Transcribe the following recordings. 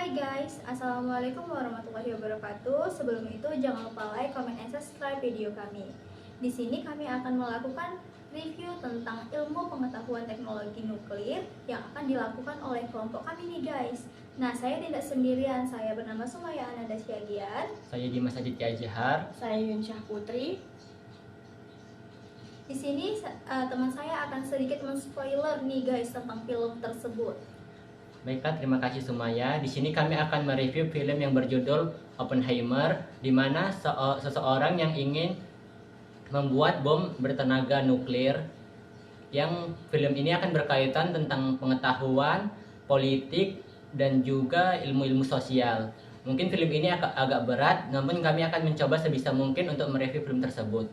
Hai guys, Assalamualaikum warahmatullahi wabarakatuh. Sebelum itu jangan lupa like, comment, and subscribe video kami. Di sini kami akan melakukan review tentang ilmu pengetahuan teknologi nuklir yang akan dilakukan oleh kelompok kami nih guys. Nah, saya tidak sendirian, saya bernama Sumaya Ananda Syagian. Saya Dimas Adit Azhar. Saya Yunsyah Putri. Di sini teman saya akan sedikit men-spoiler nih guys tentang film tersebut. Baiklah, terima kasih Sumaya. Di sini kami akan mereview film yang berjudul Oppenheimer, di mana seseorang yang ingin membuat bom bertenaga nuklir. Yang film ini akan berkaitan tentang pengetahuan, politik, dan juga ilmu-ilmu sosial. Mungkin film ini agak berat, namun kami akan mencoba sebisa mungkin untuk mereview film tersebut.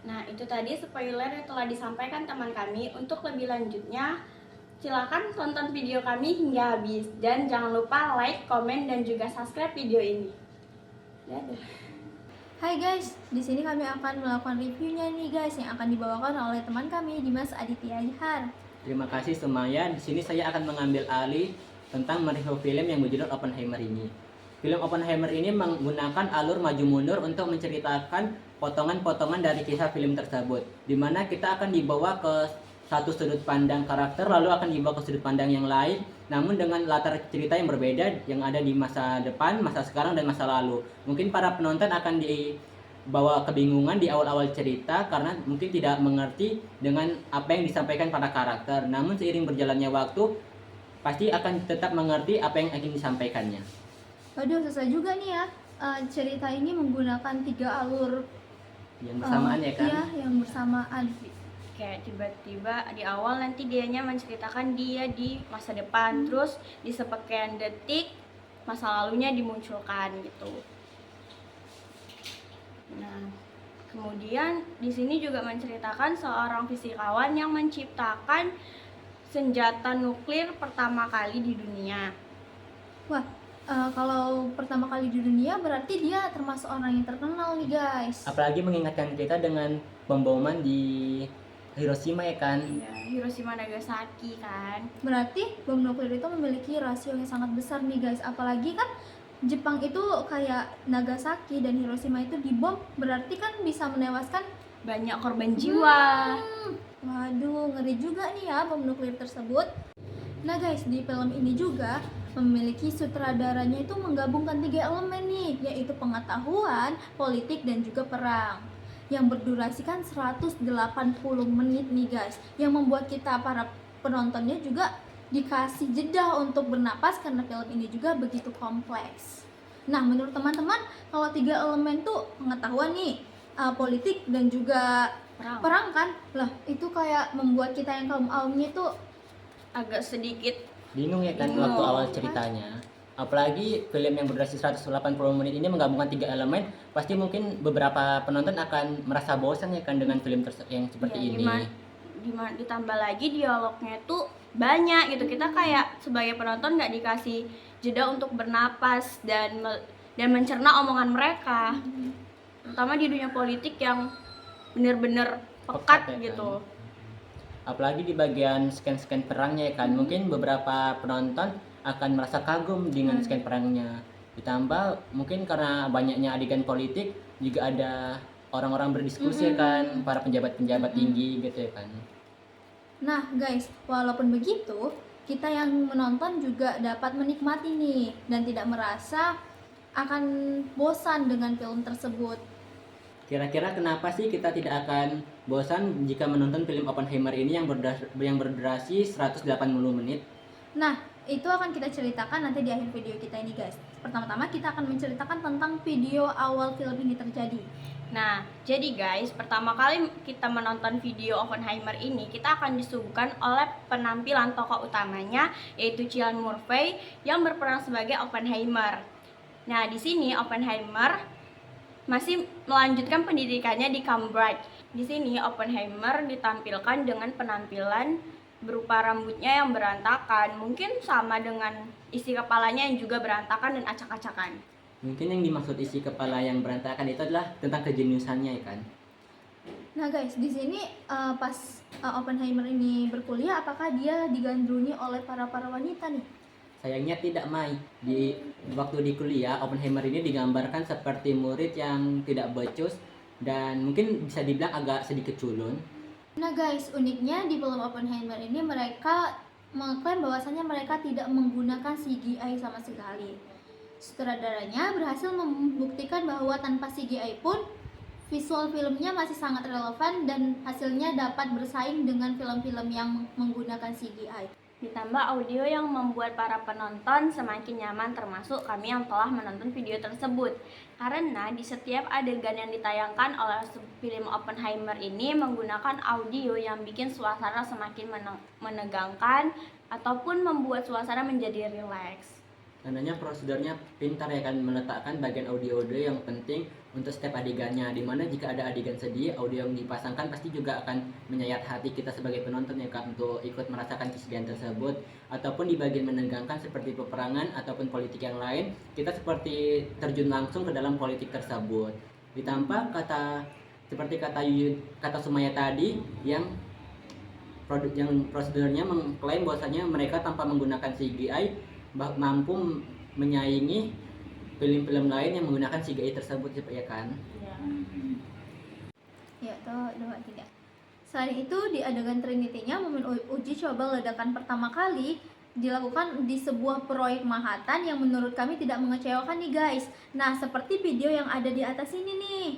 Nah, itu tadi spoiler yang telah disampaikan teman kami. Untuk lebih lanjutnya, silakan tonton video kami hingga habis. Dan jangan lupa like, komen, dan juga subscribe video ini. Dadah. Hai guys, di sini kami akan melakukan reviewnya nih guys yang akan dibawakan oleh teman kami Dimas Aditya Azhar. Terima kasih Sumaya. Di sini saya akan mengambil alih tentang mereview film yang berjudul Oppenheimer ini. Film Oppenheimer ini menggunakan alur maju mundur untuk menceritakan potongan-potongan dari kisah film tersebut, di mana kita akan dibawa ke satu sudut pandang karakter, lalu akan dibawa ke sudut pandang yang lain, namun dengan latar cerita yang berbeda yang ada di masa depan, masa sekarang, dan masa lalu. Mungkin para penonton akan dibawa kebingungan di awal-awal cerita karena mungkin tidak mengerti dengan apa yang disampaikan pada karakter. Namun seiring berjalannya waktu, pasti akan tetap mengerti apa yang ingin disampaikannya. Waduh, susah juga nih ya. Cerita ini menggunakan 3 alur Yang bersamaan ya kan? Iya, yang bersamaan. Kayak tiba-tiba di awal nanti dianya menceritakan dia di masa depan, terus di sepekian detik masa lalunya dimunculkan gitu. Nah, kemudian di sini juga menceritakan seorang fisikawan yang menciptakan senjata nuklir pertama kali di dunia. Wah, kalau pertama kali di dunia berarti dia termasuk orang yang terkenal nih guys. Apalagi mengingatkan kita dengan pemboman di Hiroshima ya kan? Ya, Hiroshima Nagasaki kan. Berarti bom nuklir itu memiliki rasio yang sangat besar nih guys. Apalagi kan Jepang itu kayak Nagasaki dan Hiroshima itu dibom, berarti kan bisa menewaskan Banyak korban jiwa. Waduh, ngeri juga nih ya bom nuklir tersebut. Nah guys, di film ini juga memiliki sutradaranya itu menggabungkan 3 elemen nih, yaitu pengetahuan, politik, dan juga perang, yang berdurasikan 180 menit nih guys, yang membuat kita para penontonnya juga dikasih jeda untuk bernapas karena film ini juga begitu kompleks. Nah, menurut teman-teman, kalau 3 elemen tuh pengetahuan nih, politik, dan juga perang kan, lah itu kayak membuat kita yang kaum awamnya tuh Agak sedikit Bingung ya kan Bingung. waktu awal ceritanya. Apalagi film yang berdurasi 180 menit ini menggabungkan 3 elemen, pasti mungkin beberapa penonton akan merasa bosan ya kan dengan film yang seperti ini. ditambah lagi dialognya tuh banyak gitu. Kita kayak sebagai penonton nggak dikasih jeda untuk bernapas dan mencerna omongan mereka, terutama di dunia politik yang bener-bener pekat Ya gitu. kan? Apalagi di bagian scan-scan perangnya ya kan, mungkin beberapa penonton akan merasa kagum dengan scan perangnya. Ditambah mungkin karena banyaknya adegan politik, juga ada orang-orang berdiskusi ya kan, para penjabat-penjabat tinggi gitu ya kan. Nah guys, walaupun begitu, kita yang menonton juga dapat menikmati nih dan tidak merasa akan bosan dengan film tersebut. Kira-kira kenapa sih kita tidak akan bosan jika menonton film Oppenheimer ini yang berdurasi 180 menit? Nah, itu akan kita ceritakan nanti di akhir video kita ini guys. Pertama-tama kita akan menceritakan tentang video awal film ini terjadi. Nah, jadi guys, pertama kali kita menonton video Oppenheimer ini, kita akan disuguhkan oleh penampilan tokoh utamanya, yaitu Cillian Murphy yang berperan sebagai Oppenheimer. Nah, di sini Oppenheimer masih melanjutkan pendidikannya di Cambridge. Di sini Oppenheimer ditampilkan dengan penampilan berupa rambutnya yang berantakan, mungkin sama dengan isi kepalanya yang juga berantakan dan acak-acakan. Mungkin yang dimaksud isi kepala yang berantakan itu adalah tentang kejeniusannya ya kan? Nah guys, di sini pas Oppenheimer ini berkuliah, apakah dia digandrungi oleh para wanita nih? Sayangnya tidak, Mai. Di waktu di kuliah, Oppenheimer ini digambarkan seperti murid yang tidak becus dan mungkin bisa dibilang agak sedikit culun. Nah guys, uniknya di film Oppenheimer ini mereka mengklaim bahwasannya mereka tidak menggunakan CGI sama sekali. Sutradaranya berhasil membuktikan bahwa tanpa CGI pun visual filmnya masih sangat relevan dan hasilnya dapat bersaing dengan film-film yang menggunakan CGI. Ditambah audio yang membuat para penonton semakin nyaman, termasuk kami yang telah menonton video tersebut. Karena di setiap adegan yang ditayangkan oleh film Oppenheimer ini menggunakan audio yang bikin suasana semakin menegangkan ataupun membuat suasana menjadi rileks. Tandanya prosedurnya pintar ya kan, meletakkan bagian audio-audio yang penting untuk setiap adegannya, dimana jika ada adegan sedih, audio yang dipasangkan pasti juga akan menyayat hati kita sebagai penonton ya kan, untuk ikut merasakan kesedihan tersebut. Ataupun di bagian menegangkan seperti peperangan ataupun politik yang lain, kita seperti terjun langsung ke dalam politik tersebut. Ditambah seperti kata Sumaya tadi yang prosedurnya mengklaim bahwasanya mereka tanpa menggunakan CGI mampu menyaingi film-film lain yang menggunakan CGI tersebut ya kan. Ya, tuh 2, 3. Selain itu, di adegan Trinity-nya momen uji coba ledakan pertama kali dilakukan di sebuah proyek Manhattan yang menurut kami tidak mengecewakan nih guys. Nah, seperti video yang ada di atas ini nih.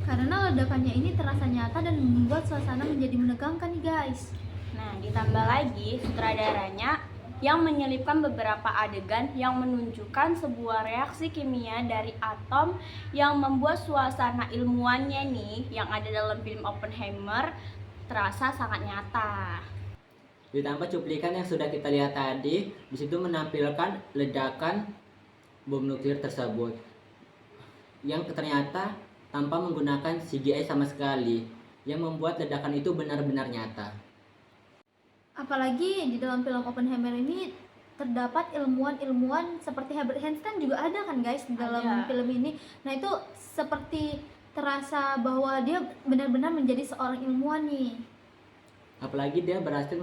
Karena ledakannya ini terasa nyata dan membuat suasana menjadi menegangkan nih guys. Nah, ditambah lagi sutradaranya yang menyelipkan beberapa adegan yang menunjukkan sebuah reaksi kimia dari atom yang membuat suasana ilmuannya nih yang ada dalam film Oppenheimer terasa sangat nyata. Ditambah cuplikan yang sudah kita lihat tadi, di situ menampilkan ledakan bom nuklir tersebut yang ternyata tanpa menggunakan CGI sama sekali, yang membuat ledakan itu benar-benar nyata. Apalagi di dalam film Oppenheimer ini terdapat ilmuwan-ilmuwan seperti Albert Einstein juga ada kan guys di dalam film ini. Nah, itu seperti terasa bahwa dia benar-benar menjadi seorang ilmuwan nih. Apalagi dia berhasil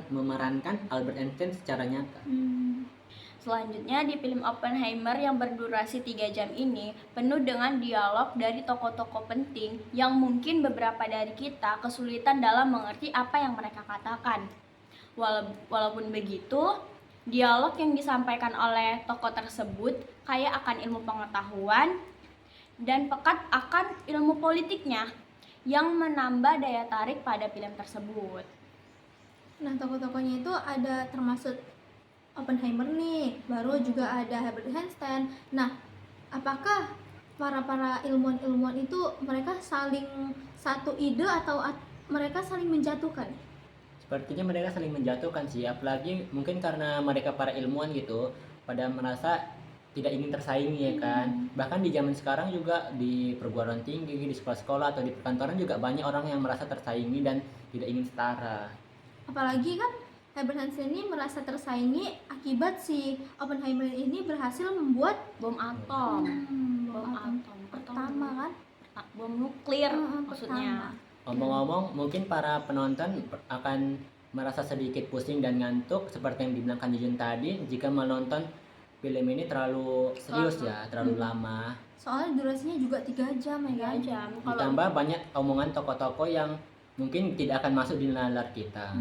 memerankan Albert Einstein secara nyata. Selanjutnya di film Oppenheimer yang berdurasi 3 jam ini penuh dengan dialog dari tokoh-tokoh penting yang mungkin beberapa dari kita kesulitan dalam mengerti apa yang mereka katakan. Walaupun begitu, dialog yang disampaikan oleh tokoh tersebut kaya akan ilmu pengetahuan dan pekat akan ilmu politiknya yang menambah daya tarik pada film tersebut. Nah, tokoh-tokohnya itu ada termasuk Oppenheimer nih, baru juga ada Albert Einstein. Nah, apakah para ilmuwan-ilmuwan itu mereka saling satu ide atau mereka saling menjatuhkan? Sepertinya mereka saling menjatuhkan sih, apalagi mungkin karena mereka para ilmuwan gitu, pada merasa tidak ingin tersaingi ya kan. Bahkan di zaman sekarang juga di perguruan tinggi, di sekolah-sekolah atau di perkantoran juga banyak orang yang merasa tersaingi dan tidak ingin setara. Apalagi kan Albert Einstein ini merasa tersaingi akibat si Oppenheimer ini berhasil membuat Bom atom. bom atom pertama kan? Bom nuklir maksudnya. Ngomong-ngomong, mungkin para penonton akan merasa sedikit pusing dan ngantuk seperti yang dibilang Kang Jujun tadi jika menonton film ini terlalu serius ya, terlalu lama. Soalnya durasinya juga 3 jam ya kan? 3 jam. Ditambah banyak omongan tokoh-tokoh yang mungkin tidak akan masuk di nalar kita.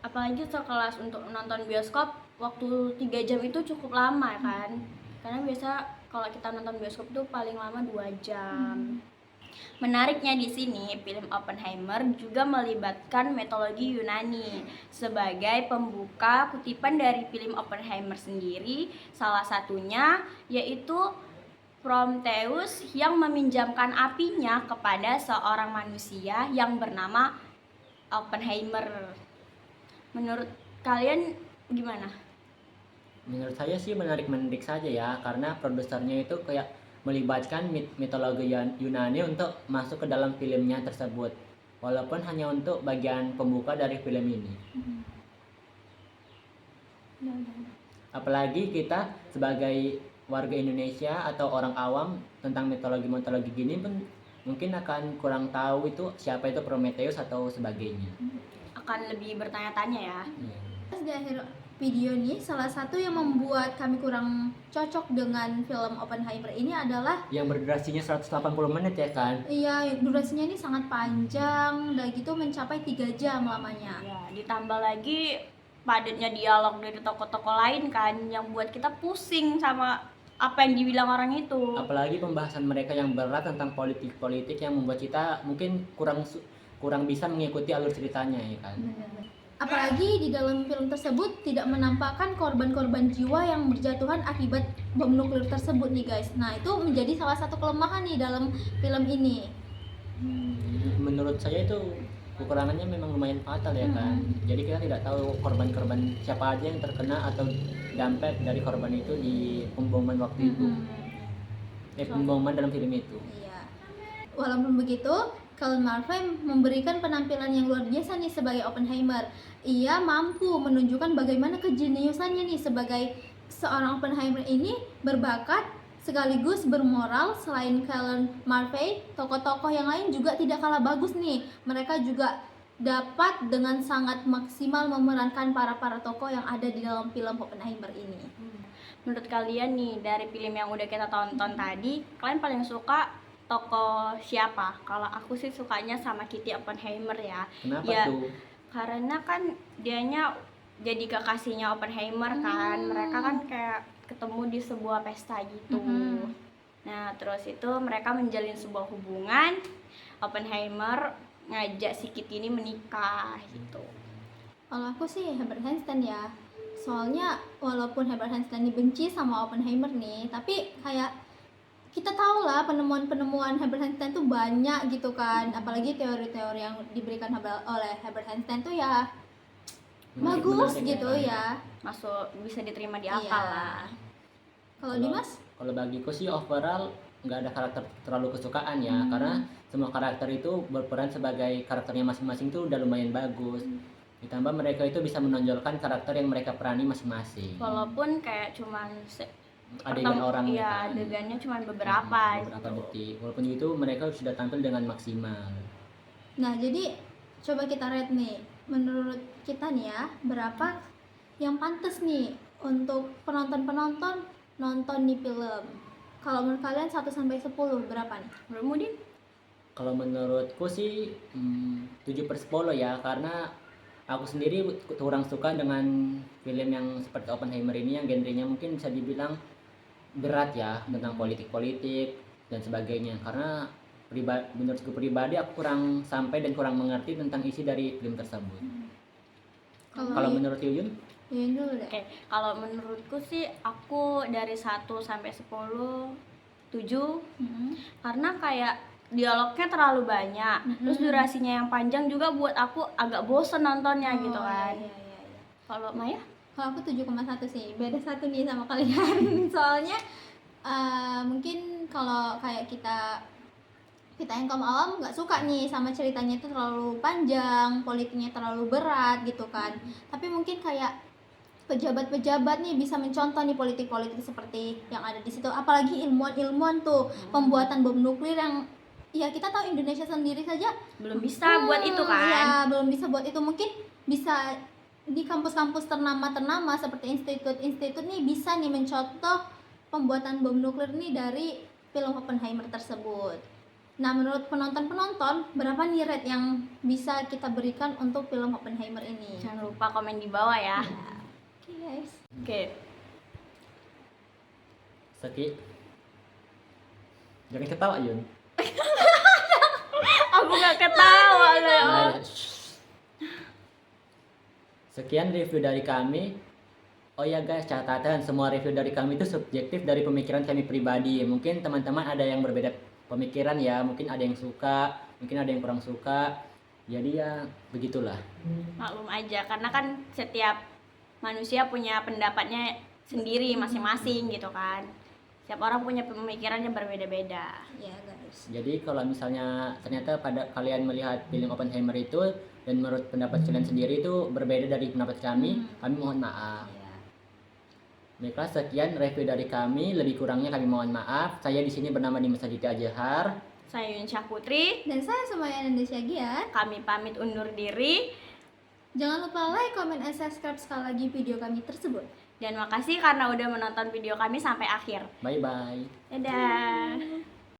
Apalagi sekelas untuk menonton bioskop, waktu 3 jam itu cukup lama kan. Karena biasa kalau kita nonton bioskop itu paling lama 2 jam. Menariknya di sini, film Oppenheimer juga melibatkan mitologi Yunani sebagai pembuka kutipan dari film Oppenheimer sendiri. Salah satunya yaitu Prometheus yang meminjamkan apinya kepada seorang manusia yang bernama Oppenheimer. Menurut kalian gimana? Menurut saya sih menarik saja ya, karena produsernya itu kayak melibatkan mitologi Yunani untuk masuk ke dalam filmnya tersebut, walaupun hanya untuk bagian pembuka dari film ini. Apalagi kita sebagai warga Indonesia atau orang awam tentang mitologi gini pun mungkin akan kurang tahu itu siapa itu Prometheus atau sebagainya. akan lebih bertanya-tanya ya. Terus di akhir video nih, salah satu yang membuat kami kurang cocok dengan film Oppenheimer ini adalah Yang berdurasinya 180 menit ya kan? iya, durasinya ini sangat panjang, udah gitu mencapai 3 jam lamanya. Ya, ditambah lagi padatnya dialog dari tokoh-tokoh lain kan yang buat kita pusing sama apa yang dibilang orang itu. Apalagi pembahasan mereka yang berat tentang politik-politik yang membuat kita mungkin kurang bisa mengikuti alur ceritanya ya kan. Benar-benar. Apalagi di dalam film tersebut tidak menampakkan korban-korban jiwa yang berjatuhan akibat bom nuklir tersebut nih guys. Nah itu menjadi salah satu kelemahan nih dalam film ini. Menurut saya itu kekurangannya memang lumayan fatal ya kan. Jadi kita tidak tahu korban-korban siapa aja yang terkena atau dampak dari korban itu di pemboman waktu itu. Pemboman dalam film itu. Iya. Walaupun begitu, Cillian Murphy memberikan penampilan yang luar biasa nih sebagai Oppenheimer. Ia mampu menunjukkan bagaimana kejeniusannya nih sebagai seorang Oppenheimer ini berbakat sekaligus bermoral. Selain Cillian Murphy, tokoh-tokoh yang lain juga tidak kalah bagus nih. Mereka juga dapat dengan sangat maksimal memerankan para tokoh yang ada di dalam film Oppenheimer ini. Menurut kalian nih dari film yang udah kita tonton tadi, kalian paling suka tokoh siapa? Kalau aku sih sukanya sama Kitty Oppenheimer ya. Kenapa Ya, tuh? karena kan dianya jadi kekasihnya Oppenheimer kan. Mereka kan kayak ketemu di sebuah pesta gitu. Nah, terus itu mereka menjalin sebuah hubungan. Oppenheimer ngajak si Kitty ini menikah gitu. Kalau aku sih Herbert Einstein ya. Soalnya walaupun Herbert Einstein dibenci sama Oppenheimer nih, tapi kayak kita tahu lah penemuan-penemuan Herbert Einstein tuh banyak gitu kan. Apalagi teori-teori yang diberikan oleh Herbert Einstein tuh ya bagus Menarik gitu ya. Masuk bisa diterima di Iya. akal lah. Kalau Dimas? Kalau bagiku sih overall nggak ada karakter terlalu kesukaan ya, karena semua karakter itu berperan sebagai karakternya masing-masing tuh udah lumayan bagus. Ditambah mereka itu bisa menonjolkan karakter yang mereka perani masing-masing. Walaupun kayak cuman Adegan orang iya, ya kan? adegannya cuman beberapa beberapa gitu. detik. Walaupun itu mereka sudah tampil dengan maksimal. Nah, jadi coba kita rate nih. Menurut kita nih ya, berapa yang pantas nih untuk penonton-penonton nonton nih film? Kalau menurut kalian 1 sampai 10 berapa nih? Bermudin? Kalau menurutku sih 7/10 ya, karena aku sendiri kurang suka dengan film yang seperti Oppenheimer ini yang genrenya mungkin bisa dibilang berat ya, tentang politik-politik dan sebagainya. Karena menurutku pribadi aku kurang sampai dan kurang mengerti tentang isi dari film tersebut. Kalau menurut Yuyun? Yuyun dulu deh. Oke, kalau menurutku sih aku dari 1 sampai 10 7 karena kayak dialognya terlalu banyak. Terus durasinya yang panjang juga buat aku agak bosen nontonnya gitu kan. Iya. Kalau Maya? Kalau aku 7,1 sih, beda 1 nih sama kalian. Soalnya mungkin kalau kayak kita yang kaum awam nggak suka nih sama ceritanya itu terlalu panjang, politiknya terlalu berat gitu kan. Tapi mungkin kayak pejabat-pejabat nih bisa mencontoh nih politik-politik seperti yang ada di situ. Apalagi ilmuwan-ilmuwan tuh pembuatan bom nuklir yang ya kita tahu Indonesia sendiri saja Belum bisa buat itu kan. ya belum bisa buat itu. Mungkin bisa di kampus-kampus ternama seperti institut-institut nih bisa nih mencontoh pembuatan bom nuklir nih dari film Oppenheimer tersebut. Nah, menurut penonton berapa nih rate yang bisa kita berikan untuk film Oppenheimer ini? Jangan lupa komen di bawah ya. Oke guys. Oke. Seki. Jangan ketawa Yun. Aku gak ketawa loh. Nah, sekian review dari kami. Oh ya guys, catatan semua review dari kami itu subjektif dari pemikiran kami pribadi. Mungkin teman-teman ada yang berbeda pemikiran ya, mungkin ada yang suka, mungkin ada yang kurang suka. Jadi ya begitulah. Maklum aja karena kan setiap manusia punya pendapatnya sendiri masing-masing gitu kan. Setiap orang punya pemikiran yang berbeda-beda. Ya guys. Jadi kalau misalnya ternyata pada kalian melihat film Oppenheimer itu dan menurut pendapat kalian sendiri itu berbeda dari pendapat kami mohon maaf. Ya. Baiklah, sekian review dari kami. Lebih kurangnya kami mohon maaf. Saya di sini bernama Dimas Aditya Ajehar. Saya Yunsyah Putri. Dan saya Sumaya Indonesia Gian. Kami pamit undur diri. Jangan lupa like, comment, and subscribe sekali lagi video kami tersebut. Dan makasih karena udah menonton video kami sampai akhir. Bye bye. Dadah.